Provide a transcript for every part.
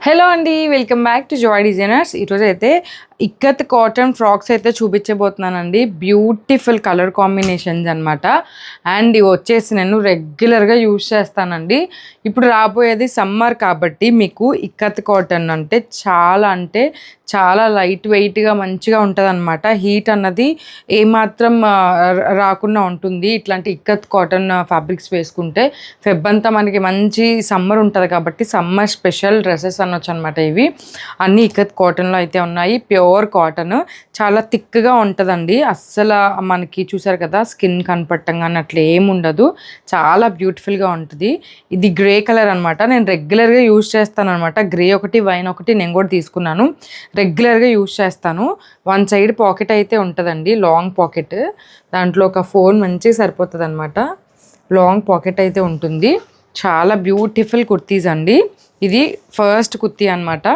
Hello అండి, welcome back to Joy designers. ఈరోజు అయితే ఇక్కత్ కాటన్ ఫ్రాక్స్ అయితే చూపించబోతున్నానండి. బ్యూటిఫుల్ కలర్ కాంబినేషన్స్ అనమాట. అండ్ ఇవి వచ్చేసి నేను రెగ్యులర్గా యూజ్ చేస్తానండి. ఇప్పుడు రాబోయేది సమ్మర్ కాబట్టి మీకు ఇక్కత్ కాటన్ అంటే చాలా లైట్ వెయిట్గా మంచిగా ఉంటుంది అనమాట. హీట్ అన్నది ఏమాత్రం రాకుండా ఉంటుంది ఇట్లాంటి ఇక్కత్ కాటన్ ఫ్యాబ్రిక్స్ వేసుకుంటే. ఫెబ్ అంతా మనకి మంచి సమ్మర్ ఉంటుంది కాబట్టి సమ్మర్ స్పెషల్ డ్రెస్సెస్ అనొచ్చు అనమాట. ఇవి అన్నీ ఇక్కత్ కాటన్లో అయితే ఉన్నాయి. ప్యూర్ కాటన్, చాలా థిక్గా ఉంటుందండి. అస్సలు మనకి చూసారు కదా స్కిన్ కనపట్టంగా అట్లా ఏముండదు. చాలా బ్యూటిఫుల్గా ఉంటుంది. ఇది గ్రే కలర్ అనమాట. నేను రెగ్యులర్గా యూజ్ చేస్తాను అనమాట. గ్రే ఒకటి, వైన్ ఒకటి నేను కూడా తీసుకున్నాను. రెగ్యులర్గా యూజ్ చేస్తాను. వన్ సైడ్ పాకెట్ అయితే ఉంటుందండి, లాంగ్ పాకెట్. దాంట్లో ఒక ఫోన్ మంచిగా సరిపోతుంది అనమాట. లాంగ్ పాకెట్ అయితే ఉంటుంది. చాలా బ్యూటిఫుల్ కుర్తీస్ అండి. ఇది ఫస్ట్ కుర్తీ అనమాట.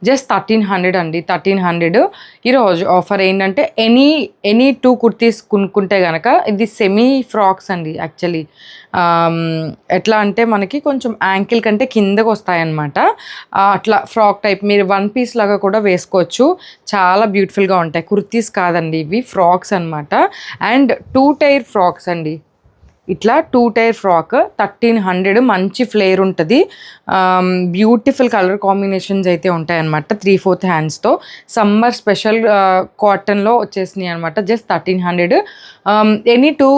జస్ట్ 1300 అండి. 1300. ఈరోజు ఆఫర్ ఏంటంటే ఎనీ 2 కుర్తీస్ కొనుక్కుంటే కనుక ఇది సెమీ ఫ్రాక్స్ అండి. యాక్చువల్లీ ఎట్లా అంటే మనకి కొంచెం యాంకిల్ కంటే కిందకు వస్తాయన్నమాట. అట్లా ఫ్రాక్ టైప్ మీరు 1 పీస్ లాగా కూడా వేసుకోవచ్చు. చాలా బ్యూటిఫుల్గా ఉంటాయి. కుర్తీస్ కాదండి, ఇవి ఫ్రాక్స్ అనమాట. అండ్ 2 టైర్ ఫ్రాక్స్ అండి. ఇట్లా 2 టైర్ ఫ్రాక్ 1300. మంచి ఫ్లేర్ ఉంటుంది. బ్యూటిఫుల్ కలర్ కాంబినేషన్స్ అయితే ఉంటాయన్నమాట. 3/4 హ్యాండ్స్తో సమ్మర్ స్పెషల్ కాటన్లో వచ్చేసినాయి అనమాట. జస్ట్ 1300. ఎనీ 2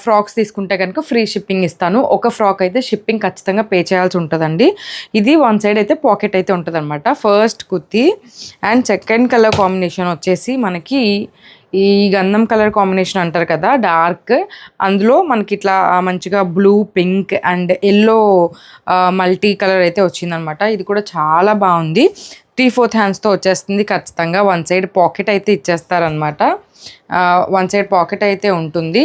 ఫ్రాక్స్ తీసుకుంటే కనుక ఫ్రీ షిప్పింగ్ ఇస్తాను. ఒక ఫ్రాక్ అయితే షిప్పింగ్ ఖచ్చితంగా పే చేయాల్సి ఉంటుందండి. ఇది వన్ సైడ్ అయితే పాకెట్ అయితే ఉంటుంది అనమాట. First kurti. And second colour combination వచ్చేసి మనకి ఈ గంధం కలర్ కాంబినేషన్ అంటారు కదా, డార్క్. అందులో మనకి ఇట్లా మంచిగా blue, pink and yellow multi colour అయితే వచ్చిందనమాట. ఇది కూడా చాలా బాగుంది. 3/4 హ్యాండ్స్తో వచ్చేస్తుంది ఖచ్చితంగా. వన్ సైడ్ పాకెట్ అయితే ఇచ్చేస్తారనమాట. వన్ సైడ్ పాకెట్ అయితే ఉంటుంది.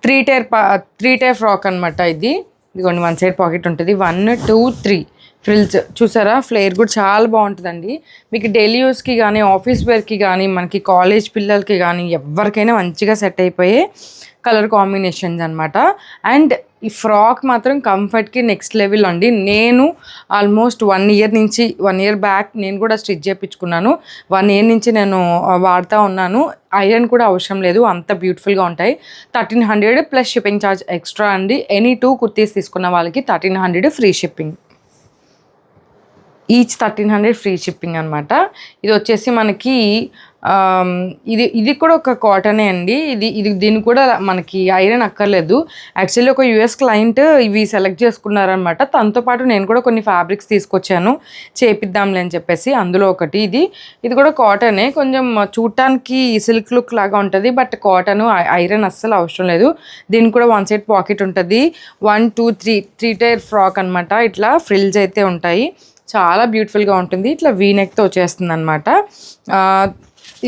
3 టైర్ ఫ్రాక్ అనమాట ఇది. ఇదిగోండి, వన్ సైడ్ పాకెట్ ఉంటుంది. 1, 2, 3 ఫ్రిల్స్ చూసారా. ఫ్లేర్ కూడా చాలా బాగుంటుందండి. మీకు డైలీ యూస్కి కానీ, ఆఫీస్ వేర్కి కానీ, మనకి కాలేజ్ పిల్లలకి కానీ ఎవరికైనా మంచిగా సెట్ అయిపోయే కలర్ కాంబినేషన్స్ అనమాట. అండ్ ఈ ఫ్రాక్ మాత్రం కంఫర్ట్కి నెక్స్ట్ లెవెల్ అండి. నేను ఆల్మోస్ట్ 1 ఇయర్ బ్యాక్ నేను కూడా స్టిచ్ చేయించుకున్నాను. 1 ఇయర్ నుంచి నేను వాడుతూ ఉన్నాను. ఐరన్ కూడా అవసరం లేదు, అంత బ్యూటిఫుల్గా ఉంటాయి. 1300 ప్లస్ షిప్పింగ్ ఛార్జ్ ఎక్స్ట్రా అండి. ఎనీ 2 కుర్తీస్ తీసుకున్న వాళ్ళకి 1300 free shipping. Each 1300 free shipping అనమాట. ఇది వచ్చేసి మనకి ఇది కూడా ఒక కాటనే అండి. దీన్ని కూడా మనకి ఐరన్ అక్కర్లేదు. యాక్చువల్లీ ఒక యూఎస్ క్లయింట్ ఇవి సెలెక్ట్ చేసుకున్నారనమాట. తనతో పాటు నేను కూడా కొన్ని ఫ్యాబ్రిక్స్ తీసుకొచ్చాను చేపిద్దాంలే అని చెప్పేసి. అందులో ఒకటి ఇది కూడా కాటనే. కొంచెం చూడటానికి సిల్క్ లుక్ లాగా ఉంటుంది, బట్ కాటన్, ఐరన్ అస్సలు అవసరం లేదు. దీనికి కూడా వన్ సైడ్ పాకెట్ ఉంటుంది. 1, 2, 3 టైర్ ఫ్రాక్ అనమాట. ఇట్లా ఫ్రిల్స్ అయితే ఉంటాయి. చాలా బ్యూటిఫుల్గా ఉంటుంది. ఇట్లా వీనెక్తో వచ్చేస్తుంది అనమాట.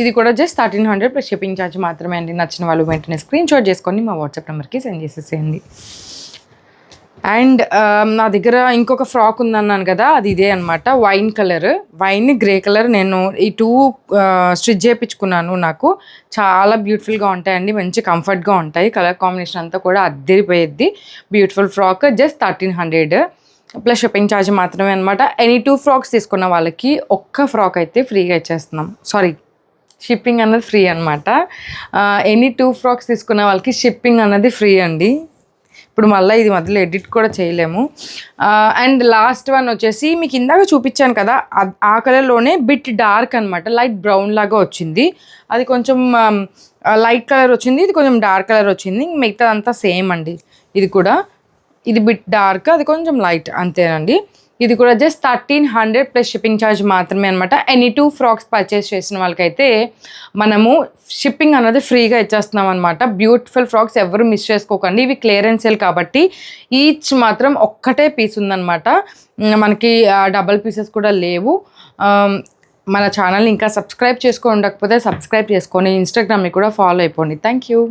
ఇది కూడా జస్ట్ 1300 ప్లస్ షిప్పింగ్ ఛార్జ్ మాత్రమే అండి. నచ్చిన వాళ్ళు వెంటనే స్క్రీన్ షాట్ చేసుకొని మా వాట్సాప్ నెంబర్కి సెండ్ చేసేసేయండి. అండ్ నా దగ్గర ఇంకొక ఫ్రాక్ ఉందన్నాను కదా, అది ఇదే అనమాట. Wine colour, wine grey colour. నేను ఈ 2 స్టిచ్ చేయించుకున్నాను. నాకు చాలా బ్యూటిఫుల్గా ఉంటాయండి. మంచి కంఫర్ట్గా ఉంటాయి. కలర్ కాంబినేషన్ అంతా కూడా అద్దరిపోయేది. Beautiful frock just 1300 plus shipping charge మాత్రమే అనమాట. ఎనీ 2 ఫ్రాక్స్ తీసుకున్న వాళ్ళకి ఒక్క ఫ్రాక్ అయితే ఫ్రీగా ఇచ్చేస్తున్నాం. సారీ, షిప్పింగ్ అన్నది ఫ్రీ అనమాట. ఎనీ 2 ఫ్రాక్స్ తీసుకున్న వాళ్ళకి షిప్పింగ్ అన్నది ఫ్రీ అండి. ఇప్పుడు మళ్ళీ ఇది మధ్యలో ఎడిట్ కూడా చేయలేము. అండ్ లాస్ట్ వన్ వచ్చేసి మీకు ఇందాక చూపించాను కదా, ఆ కలర్లోనే బిట్ డార్క్ అనమాట. లైట్ బ్రౌన్ లాగా వచ్చింది. అది కొంచెం లైట్ కలర్ వచ్చింది, ఇది కొంచెం డార్క్ కలర్ వచ్చింది. మిగతా అంతా సేమ్ అండి. ఇది బిట్ డార్క్, అది కొంచెం లైట్, అంతేనండి. ఇది కూడా జస్ట్ 1300 ప్లస్ షిప్పింగ్ ఛార్జ్ మాత్రమే అనమాట. ఎనీ 2 ఫ్రాక్స్ పర్చేస్ చేసిన వాళ్ళకైతే మనము షిప్పింగ్ అనేది ఫ్రీగా ఇచ్చేస్తున్నాం అనమాట. బ్యూటిఫుల్ ఫ్రాక్స్ ఎవరు మిస్ చేసుకోకండి. ఇవి క్లియరెన్స్ సేల్ కాబట్టి ఈచ్ మాత్రం ఒక్కటే పీస్ ఉందన్నమాట. మనకి డబల్ పీసెస్ కూడా లేవు. మన ఛానల్ని ఇంకా సబ్స్క్రైబ్ ఉండకపోతే సబ్స్క్రైబ్ చేసుకొని ఇన్స్టాగ్రామ్ని కూడా ఫాలో అయిపోండి. Thank you.